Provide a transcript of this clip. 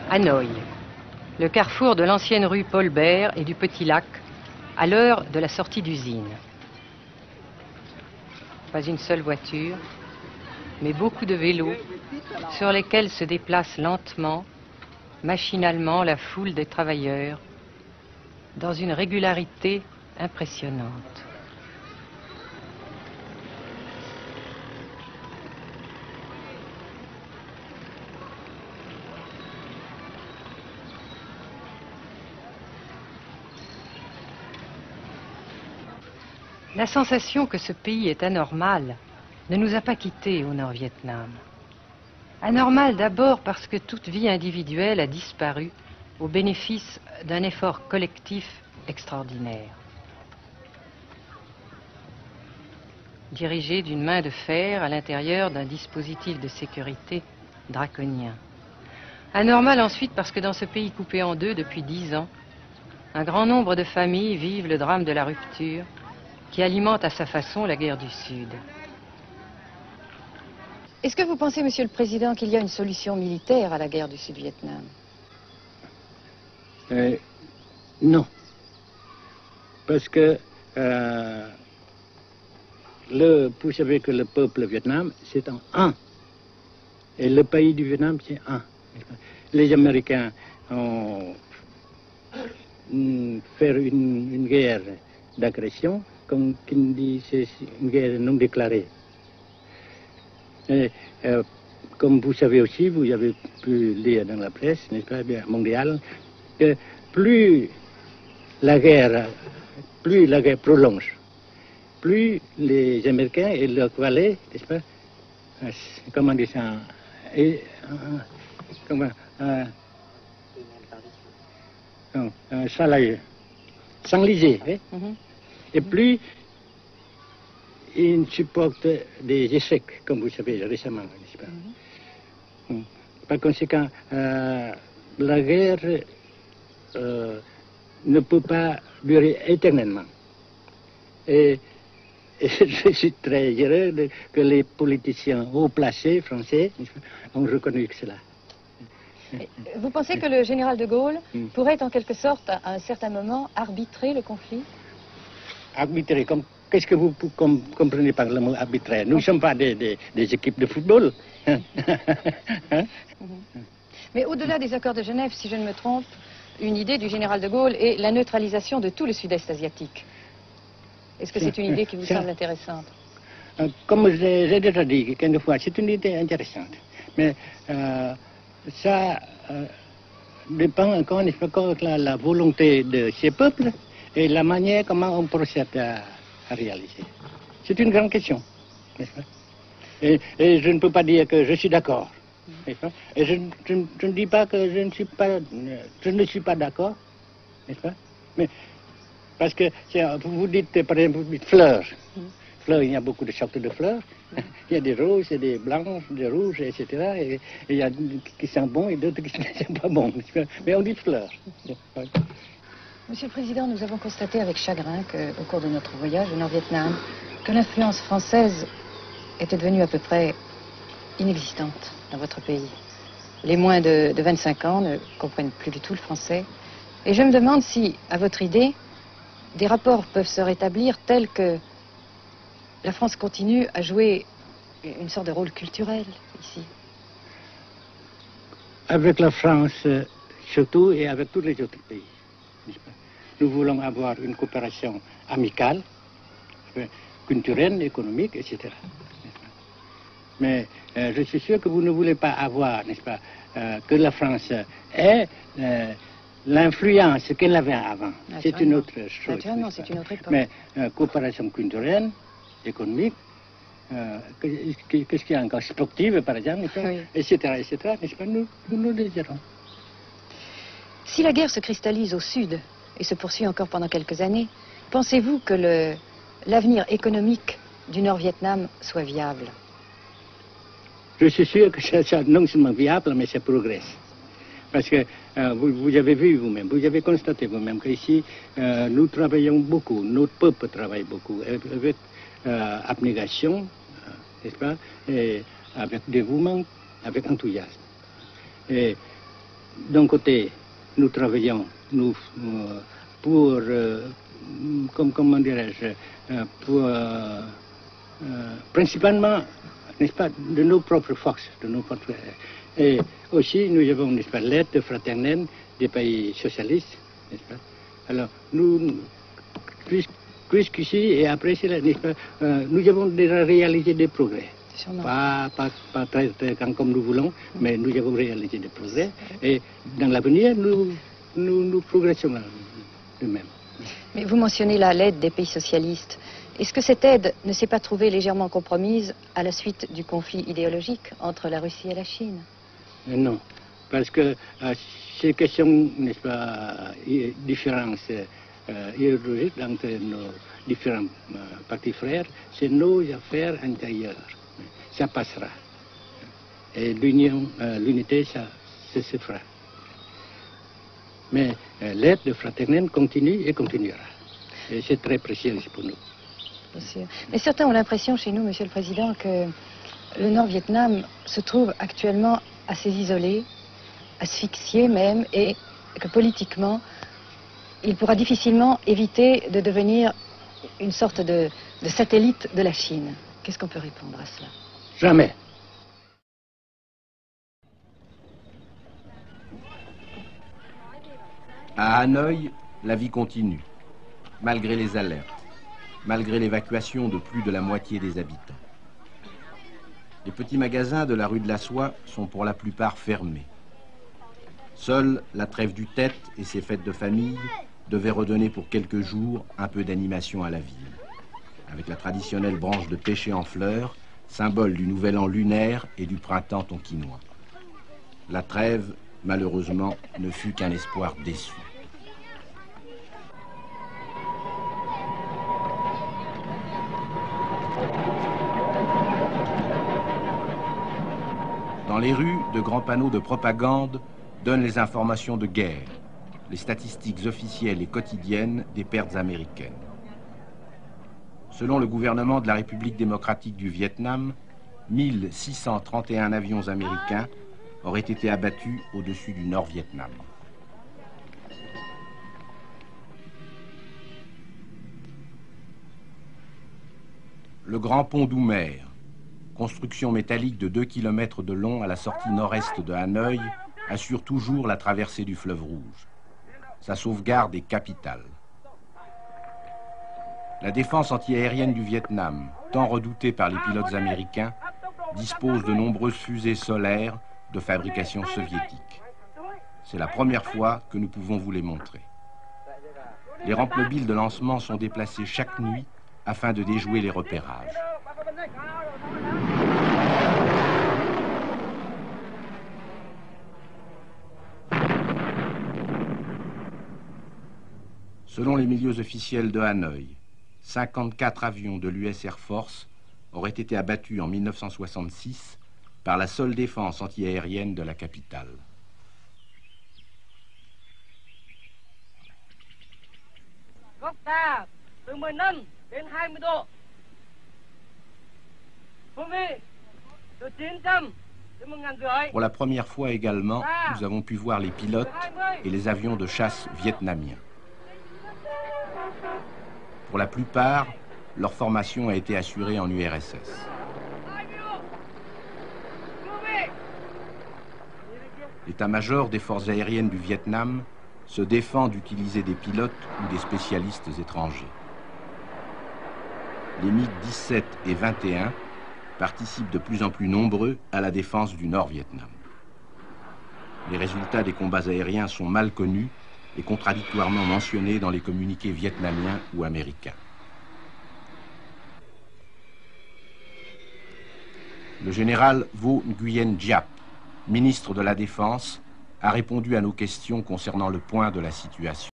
Hanoï, le carrefour de l'ancienne rue Paul Bert et du Petit Lac, à l'heure de la sortie d'usine. Pas une seule voiture, mais beaucoup de vélos sur lesquels se déplace lentement, machinalement la foule des travailleurs, dans une régularité impressionnante. La sensation que ce pays est anormal ne nous a pas quittés au Nord-Vietnam. Anormal d'abord parce que toute vie individuelle a disparu au bénéfice d'un effort collectif extraordinaire. Dirigé d'une main de fer à l'intérieur d'un dispositif de sécurité draconien. Anormal ensuite parce que dans ce pays coupé en deux depuis 10 ans, un grand nombre de familles vivent le drame de la rupture qui alimente à sa façon la guerre du Sud. Est-ce que vous pensez, Monsieur le Président, qu'il y a une solution militaire à la guerre du Sud-Vietnam? Non. Parce que vous savez que le peuple vietnam, c'est en un. Et le pays du Vietnam, c'est un. Les Américains ont fait une guerre d'agression, comme qui dit, c'est une guerre non déclarée. Et, comme vous savez aussi, vous avez pu lire dans la presse, n'est-ce pas, bien, mondiale, que plus la guerre prolonge, plus les Américains et leurs valets, n'est-ce pas, comment dire ça, s'enliser, hein? Et plus ils supportent des échecs, comme vous savez récemment, n'est-ce pas? Par conséquent, la guerre ne peut pas durer éternellement. Et je suis très heureux que les politiciens haut placés français ont reconnu cela. Vous pensez que le général de Gaulle pourrait en quelque sorte, à un certain moment, arbitrer le conflit? Arbitrer, qu'est-ce que vous comprenez par le mot arbitraire? Nous ne sommes pas des équipes de football. Hein? Mais au-delà des accords de Genève, si je ne me trompe, une idée du général de Gaulle est la neutralisation de tout le sud-est asiatique. Est-ce que c'est une idée qui vous semble intéressante? Comme j'ai déjà dit quelquefois, c'est une idée intéressante. Mais ça dépend encore une fois de la volonté de ces peuples et la manière comment on procède à réaliser. C'est une grande question, n'est-ce pas? Et je ne peux pas dire que je suis d'accord. Et je ne dis pas que je ne suis pas d'accord, n'est-ce pas? Mais parce que vous dites, par exemple, vous dites fleurs. Fleurs, il y a beaucoup de sortes de fleurs. Il y a des roses, et des blanches, des rouges, etc. Et il y a qui sont bons et d'autres qui ne sont pas bons. Mais on dit fleurs. Monsieur le Président, nous avons constaté avec chagrin qu'au cours de notre voyage au Nord-Vietnam, que l'influence française était devenue à peu près inexistante dans votre pays. Les moins de 25 ans ne comprennent plus du tout le français. Et je me demande si, à votre idée, des rapports peuvent se rétablir tels que la France continue à jouer une sorte de rôle culturel ici. Avec la France, surtout, et avec tous les autres pays. Nous voulons avoir une coopération amicale, culturelle, économique, etc. Mais je suis sûr que vous ne voulez pas avoir, n'est-ce pas, que la France ait l'influence qu'elle avait avant. C'est une autre chose. Naturellement, c'est une autre époque. Mais coopération culturelle, économique, qu'est-ce qu'il y a encore, sportive par exemple, oui. etc., n'est-ce pas, nous le désirons. Si la guerre se cristallise au sud et se poursuit encore pendant quelques années, pensez-vous que l'avenir économique du Nord-Vietnam soit viable? Je suis sûr que c'est non seulement viable, mais ça progresse. Parce que vous avez vu vous-même, vous avez constaté vous-même qu'ici, nous travaillons beaucoup, notre peuple travaille beaucoup, avec abnégation, n'est-ce pas, et avec dévouement, avec enthousiasme. Et d'un côté, nous travaillons pour, comment dirais-je, pour, principalement, n'est-ce pas, de nos propres forces, et aussi nous avons, n'est-ce pas, l'aide fraternelle des pays socialistes, n'est-ce pas. Alors, nous, jusqu'ici et après cela, n'est-ce pas, nous avons déjà réalisé des progrès. Pas très comme nous voulons, mais nous avons réalisé des progrès. Et dans l'avenir, nous progressons de même. Mais vous mentionnez là l'aide des pays socialistes. Est-ce que cette aide ne s'est pas trouvée légèrement compromise à la suite du conflit idéologique entre la Russie et la Chine? Non, parce que ces questions, n'est-ce pas, différences idéologiques entre nos différents partis frères, c'est nos affaires intérieures. Ça passera. Et l'unité, ça se fera. Mais l'aide fraternelle continue et continuera. Et c'est très précieux pour nous. Bien sûr. Mais certains ont l'impression chez nous, Monsieur le Président, que le Nord-Vietnam se trouve actuellement assez isolé, asphyxié même, et que politiquement, il pourra difficilement éviter de devenir une sorte de satellite de la Chine. Qu'est-ce qu'on peut répondre à cela? Jamais. À Hanoï, la vie continue, malgré les alertes, malgré l'évacuation de plus de la moitié des habitants. Les petits magasins de la rue de la Soie sont pour la plupart fermés. Seule la trêve du Tête et ses fêtes de famille devaient redonner pour quelques jours un peu d'animation à la ville, avec la traditionnelle branche de pêcher en fleurs, symbole du nouvel an lunaire et du printemps tonkinois. La trêve, malheureusement, ne fut qu'un espoir déçu. Dans les rues, de grands panneaux de propagande donnent les informations de guerre, les statistiques officielles et quotidiennes des pertes américaines. Selon le gouvernement de la République démocratique du Vietnam, 1631 avions américains auraient été abattus au-dessus du Nord-Vietnam. Le grand pont d'Oumer, construction métallique de 2 km de long à la sortie nord-est de Hanoï, assure toujours la traversée du fleuve Rouge. Sa sauvegarde est capitale. La défense antiaérienne du Vietnam, tant redoutée par les pilotes américains, dispose de nombreuses fusées solaires de fabrication soviétique. C'est la première fois que nous pouvons vous les montrer. Les rampes mobiles de lancement sont déplacées chaque nuit afin de déjouer les repérages. Selon les milieux officiels de Hanoï, 54 avions de l'US Air Force auraient été abattus en 1966 par la seule défense antiaérienne de la capitale. Pour la première fois également, nous avons pu voir les pilotes et les avions de chasse vietnamiens. Pour la plupart, leur formation a été assurée en URSS. L'état-major des forces aériennes du Vietnam se défend d'utiliser des pilotes ou des spécialistes étrangers. Les MiG-17 et 21 participent de plus en plus nombreux à la défense du Nord-Vietnam. Les résultats des combats aériens sont mal connus et contradictoirement mentionnés dans les communiqués vietnamiens ou américains. Le général Vo Nguyen Giap, ministre de la Défense, a répondu à nos questions concernant le point de la situation.